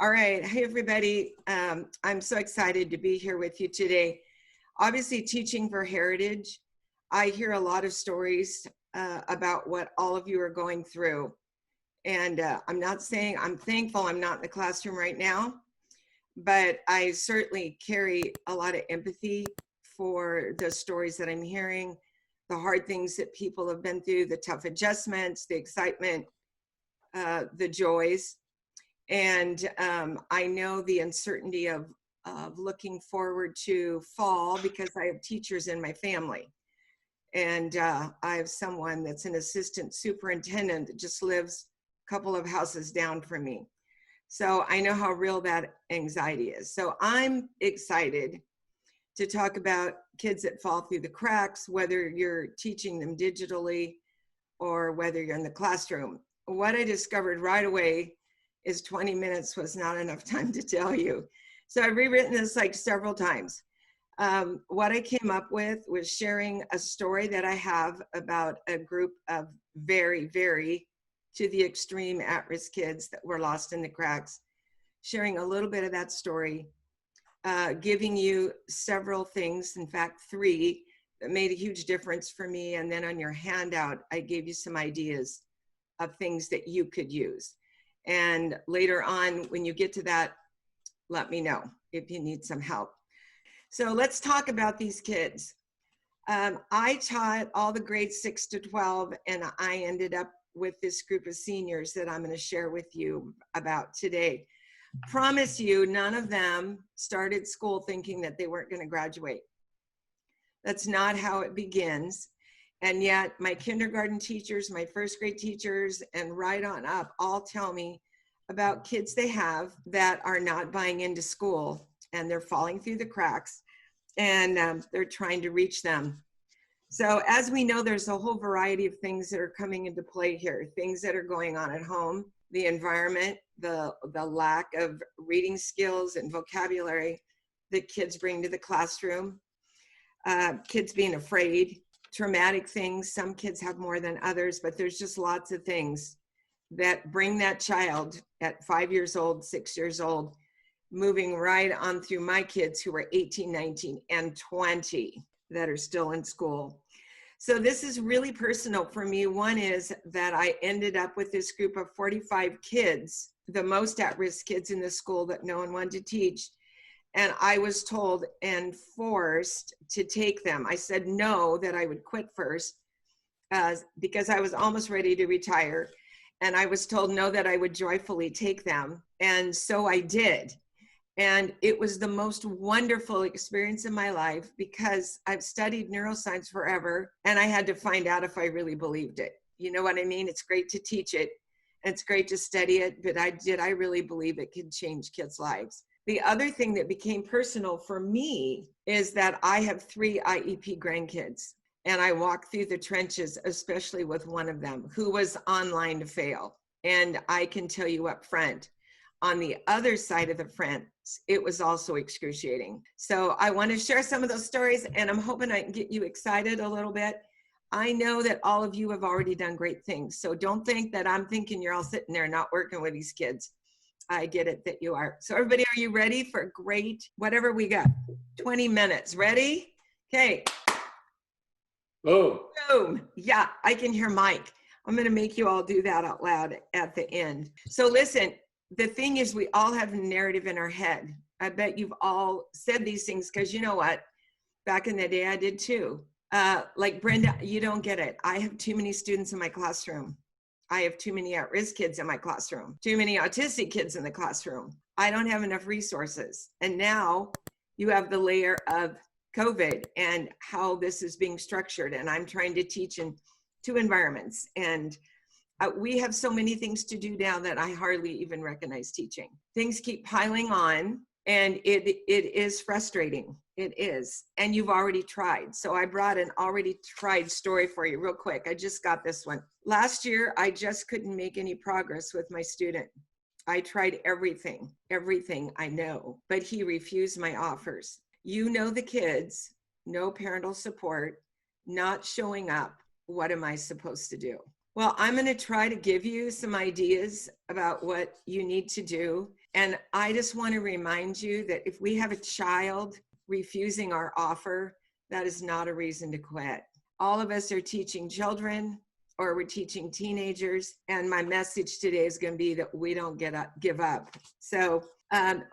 All right. Hey, everybody. I'm so excited to be here with you today. Obviously, teaching for heritage. I hear a lot of stories about what all of you are going through. And I'm not saying I'm thankful I'm not in the classroom right now, but I certainly carry a lot of empathy for the stories that I'm hearing, the hard things that people have been through, the tough adjustments, the excitement, the joys. And I know the uncertainty of looking forward to fall because I have teachers in my family. And I have someone that's an assistant superintendent that just lives a couple of houses down from me. So I know how real that anxiety is. So I'm excited to talk about kids that fall through the cracks, whether you're teaching them digitally or whether you're in the classroom. What I discovered right away is 20 minutes was not enough time to tell you. So I've rewritten this like several times. What I came up with was sharing a story that I have about a group of very, very to the extreme at-risk kids that were lost in the cracks, sharing a little bit of that story, giving you several things, in fact, 3 that made a huge difference for me. And then on your handout, I gave you some ideas of things that you could use. And later on, when you get to that, let me know if you need some help. So let's talk about these kids. I taught all the grades 6 to 12, and I ended up with this group of seniors that I'm going to share with you about today. Promise you, none of them started school thinking that they weren't going to graduate. That's not how it begins. And yet my kindergarten teachers, my first grade teachers, and right on up all tell me about kids they have that are not buying into school and they're falling through the cracks and they're trying to reach them. So as we know, there's a whole variety of things that are coming into play here, things that are going on at home, the environment, the lack of reading skills and vocabulary that kids bring to the classroom, kids being afraid, traumatic things. Some kids have more than others, but there's just lots of things that bring that child at 5 years old, 6 years old, moving right on through my kids who are 18, 19, and 20 that are still in school. So this is really personal for me. One is that I ended up with this group of 45 kids, the most at-risk kids in the school that no one wanted to teach. And I was told and forced to take them. I said no, that I would quit first because I was almost ready to retire. And I was told no, that I would joyfully take them. And so I did. And it was the most wonderful experience in my life because I've studied neuroscience forever and I had to find out if I really believed it. You know what I mean? It's great to teach it and it's great to study it, but did I really believe it could change kids' lives? The other thing that became personal for me is that I have 3 IEP grandkids and I walked through the trenches, especially with one of them who was online to fail. And I can tell you up front, on the other side of the fence, it was also excruciating. So I want to share some of those stories and I'm hoping I can get you excited a little bit. I know that all of you have already done great things. So don't think that I'm thinking you're all sitting there not working with these kids. I get it that you are. So everybody, are you ready for a great, whatever we got? 20 minutes. Ready? Okay. Boom. Boom. Yeah, I can hear Mike. I'm going to make you all do that out loud at the end. So listen, the thing is we all have a narrative in our head. I bet you've all said these things because you know what? Back in the day, I did too. Like Brenda, you don't get it. I have too many students in my classroom. I have too many at-risk kids in my classroom, too many autistic kids in the classroom. I don't have enough resources. And now you have the layer of COVID and how this is being structured. And I'm trying to teach in 2 environments. And we have so many things to do now that I hardly even recognize teaching. Things keep piling on and it is frustrating. It is. And you've already tried. So I brought an already tried story for you real quick. I just got this one. Last year, I just couldn't make any progress with my student. I tried everything I know, but he refused my offers. You know the kids, no parental support, not showing up. What am I supposed to do? Well, I'm going to try to give you some ideas about what you need to do. And I just want to remind you that if we have a child refusing our offer, that is not a reason to quit. All of us are teaching children, or we're teaching teenagers. And my message today is going to be that we don't give up. So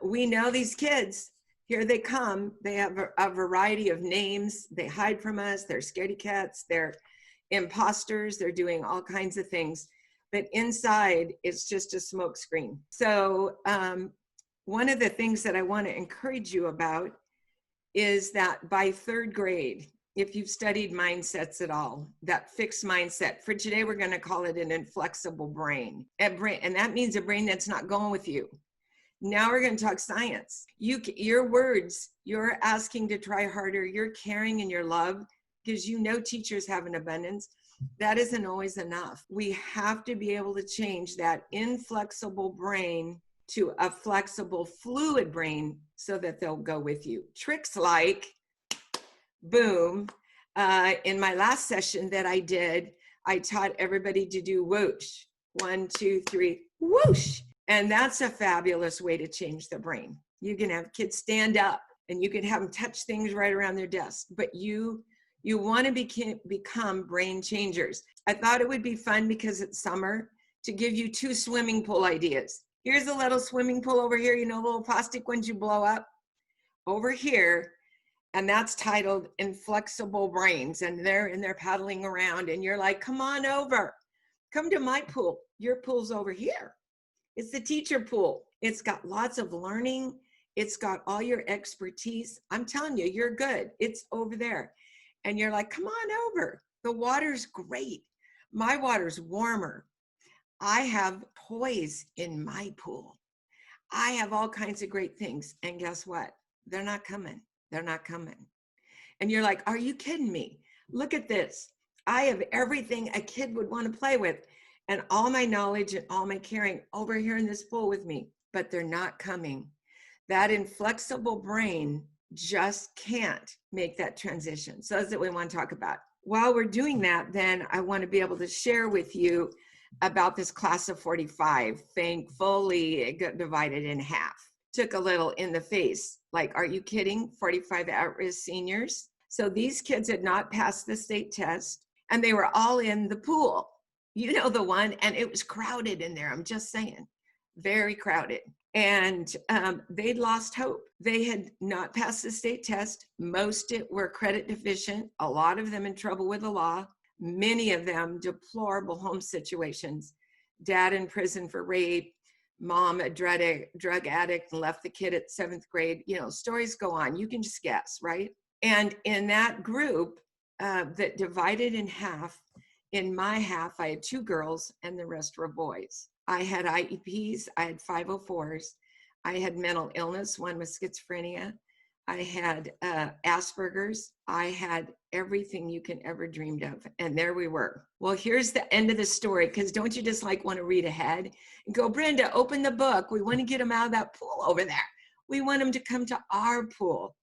we know these kids, here they come. They have a variety of names. They hide from us. They're scaredy cats. They're imposters. They're doing all kinds of things. But inside, it's just a smoke screen. So one of the things that I want to encourage you about is that by third grade, if you've studied mindsets at all, that fixed mindset, for today, we're going to call it an inflexible brain. And that means a brain that's not going with you. Now we're going to talk science. Your words, you're asking to try harder, you're caring and your love, because you know teachers have an abundance. That isn't always enough. We have to be able to change that inflexible brain to a flexible, fluid brain so that they'll go with you. Tricks like, boom, in my last session that I did, I taught everybody to do whoosh. 1, 2, 3, whoosh. And that's a fabulous way to change the brain. You can have kids stand up and you can have them touch things right around their desk, but you want to become brain changers. I thought it would be fun because it's summer to give you 2 swimming pool ideas. Here's a little swimming pool over here, you know, little plastic ones you blow up over here. And that's titled Inflexible Brains. And they're paddling around and you're like, come on over, come to my pool. Your pool's over here. It's the teacher pool. It's got lots of learning. It's got all your expertise. I'm telling you, you're good. It's over there. And you're like, come on over. The water's great. My water's warmer. I have toys in my pool. I have all kinds of great things. And guess what? They're not coming. They're not coming. And you're like, are you kidding me? Look at this. I have everything a kid would want to play with and all my knowledge and all my caring over here in this pool with me, but they're not coming. That inflexible brain just can't make that transition. So that's what we want to talk about. While we're doing that, then I want to be able to share with you about this class of 45. Thankfully, it got divided in half. Took a little in the face. Like, are you kidding? 45 at-risk seniors. So these kids had not passed the state test and they were all in the pool. You know the one, and it was crowded in there. I'm just saying, very crowded. And they'd lost hope. They had not passed the state test. Most were credit deficient. A lot of them in trouble with the law. Many of them deplorable home situations. Dad in prison for rape. Mom a drug addict and left the kid at 7th grade. You know, stories go on. You can just guess, right? And in that group that divided in half, in my half, I had 2 girls and the rest were boys. I had IEPs, I had 504s, I had mental illness, one with schizophrenia, I had Asperger's, I had everything you can ever dreamed of, and there we were. Well, here's the end of the story, because don't you just like want to read ahead and go, Brenda, open the book. We want to get them out of that pool over there. We want them to come to our pool.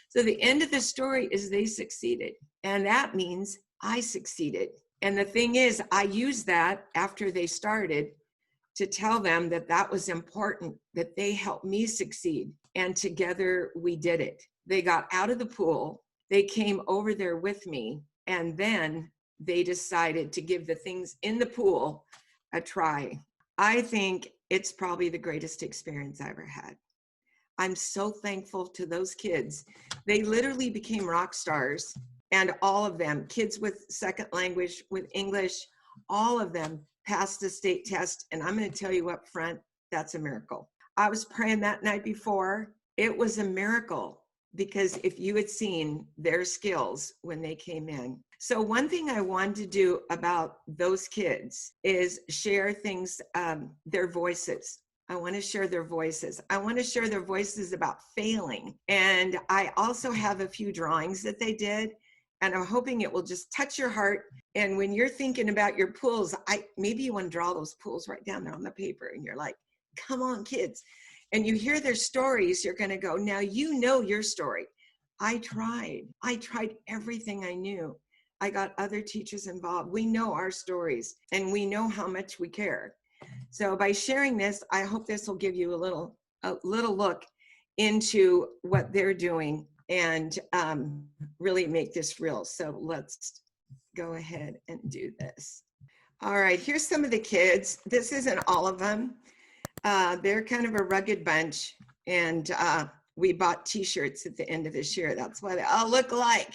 So the end of the story is they succeeded, and that means I succeeded. And the thing is, I used that after they started to tell them that that was important, that they helped me succeed. And together we did it. They got out of the pool, they came over there with me, and then they decided to give the things in the pool a try. I think it's probably the greatest experience I ever had. I'm so thankful to those kids. They literally became rock stars. And all of them, kids with second language, with English, all of them passed the state test. And I'm going to tell you up front, that's a miracle. I was praying that night before. It was a miracle because if you had seen their skills when they came in. So one thing I wanted to do about those kids is share things, their voices. I want to share their voices. I want to share their voices about failing. And I also have a few drawings that they did. And I'm hoping it will just touch your heart. And when you're thinking about your pools, maybe you want to draw those pools right down there on the paper. And you're like, come on, kids. And you hear their stories, you're going to go, now you know your story. I tried everything I knew. I got other teachers involved. We know our stories and we know how much we care. So by sharing this, I hope this will give you a little a little look into what they're doing and really make this real. So let's go ahead and do this. All right, here's some of the kids. This isn't all of them. They're kind of a rugged bunch, and we bought t-shirts at the end of this year. That's why they all look alike.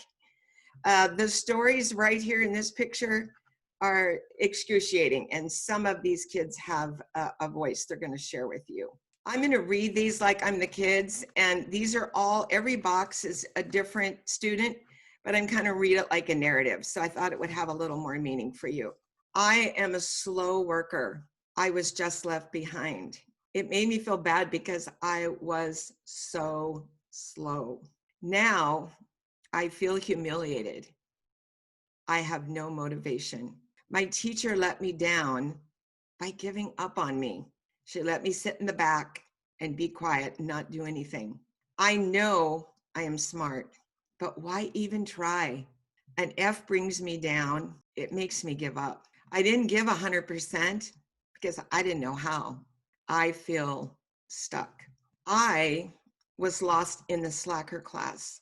The stories right here in this picture are excruciating, and some of these kids have a voice they're going to share with you. I'm going to read these like I'm the kids, and these are all, every box is a different student, but I'm kind of read it like a narrative, so I thought it would have a little more meaning for you. I am a slow worker. I was just left behind. It made me feel bad because I was so slow. Now I feel humiliated. I have no motivation. My teacher let me down by giving up on me. She let me sit in the back and be quiet and not do anything. I know I am smart, but why even try? An F brings me down. It makes me give up. I didn't give 100% because I didn't know how. I feel stuck. I was lost in the slacker class.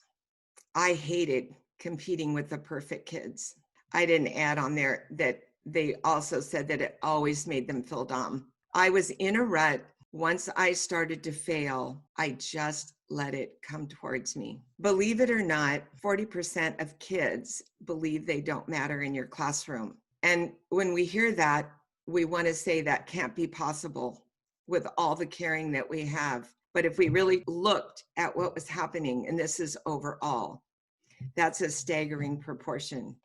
I hated competing with the perfect kids. I didn't add on there that they also said that it always made them feel dumb. I was in a rut. Once I started to fail, I just let it come towards me. Believe it or not, 40% of kids believe they don't matter in your classroom. And when we hear that, we want to say that can't be possible with all the caring that we have. But if we really looked at what was happening, and this is overall, that's a staggering proportion.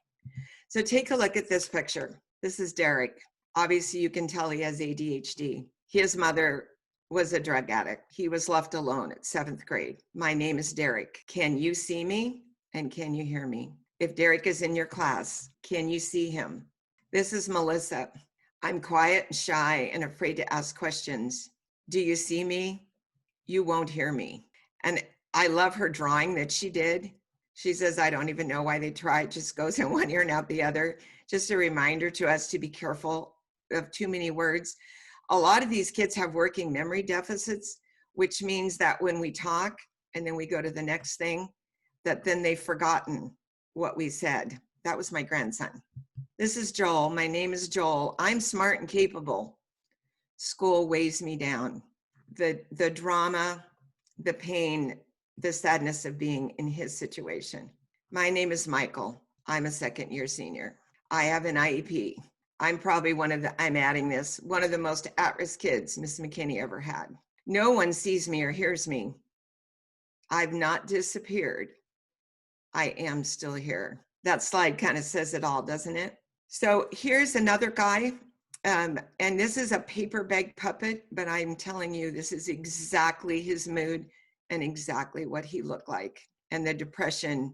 So take a look at this picture. This is Derek. Obviously, you can tell he has ADHD. His mother was a drug addict. He was left alone at 7th grade. My name is Derek. Can you see me? And can you hear me? If Derek is in your class, can you see him? This is Melissa. I'm quiet and shy and afraid to ask questions. Do you see me? You won't hear me. And I love her drawing that she did. She says, I don't even know why they try. It just goes in one ear and out the other. Just a reminder to us to be careful of too many words. A lot of these kids have working memory deficits, which means that when we talk and then we go to the next thing, that then they've forgotten what we said. That was my grandson. This is Joel. My name is Joel. I'm smart and capable. School weighs me down. The drama, the pain, the sadness of being in his situation. My name is Michael. I'm a second-year senior. I have an IEP. I'm probably I'm adding this, one of the most at-risk kids Miss McKinney ever had. No one sees me or hears me. I've not disappeared. I am still here. That slide kind of says it all, doesn't it? So here's another guy, and this is a paper bag puppet, but I'm telling you, this is exactly his mood and exactly what he looked like. And the depression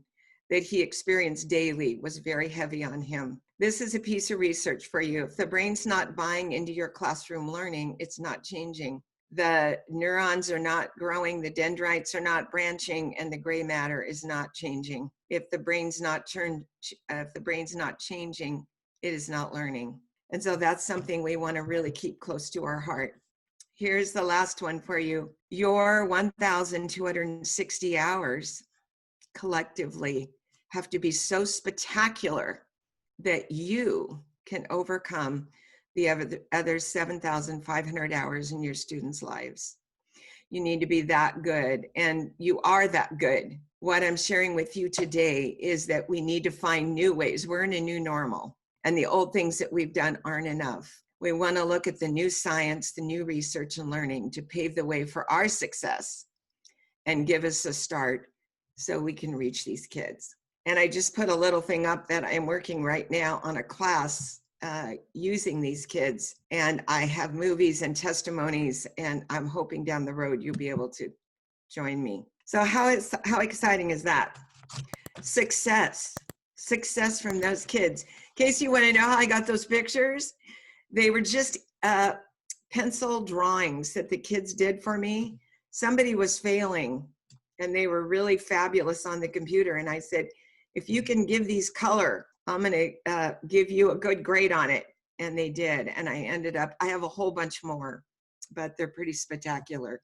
that he experienced daily was very heavy on him. This is a piece of research for you. If the brain's not buying into your classroom learning, it's not changing. The neurons are not growing, the dendrites are not branching, and the gray matter is not changing. If the brain's not changing, it is not learning. And so that's something we want to really keep close to our heart. Here's the last one for you. Your 1,260 hours collectively have to be so spectacular that you can overcome the other 7,500 hours in your students' lives. You need to be that good, and you are that good. What I'm sharing with you today is that we need to find new ways. We're in a new normal, and the old things that we've done aren't enough. We want to look at the new science, the new research and learning to pave the way for our success and give us a start so we can reach these kids. And I just put a little thing up that I'm working right now on a class using these kids, and I have movies and testimonies, and I'm hoping down the road you'll be able to join me. So how exciting is that? Success from those kids. In case you want to know how I got those pictures, they were just pencil drawings that the kids did for me. Somebody was failing, and they were really fabulous on the computer, and I said, if you can give these color, I'm going to give you a good grade on it. And they did. And I have a whole bunch more. but they're pretty spectacular.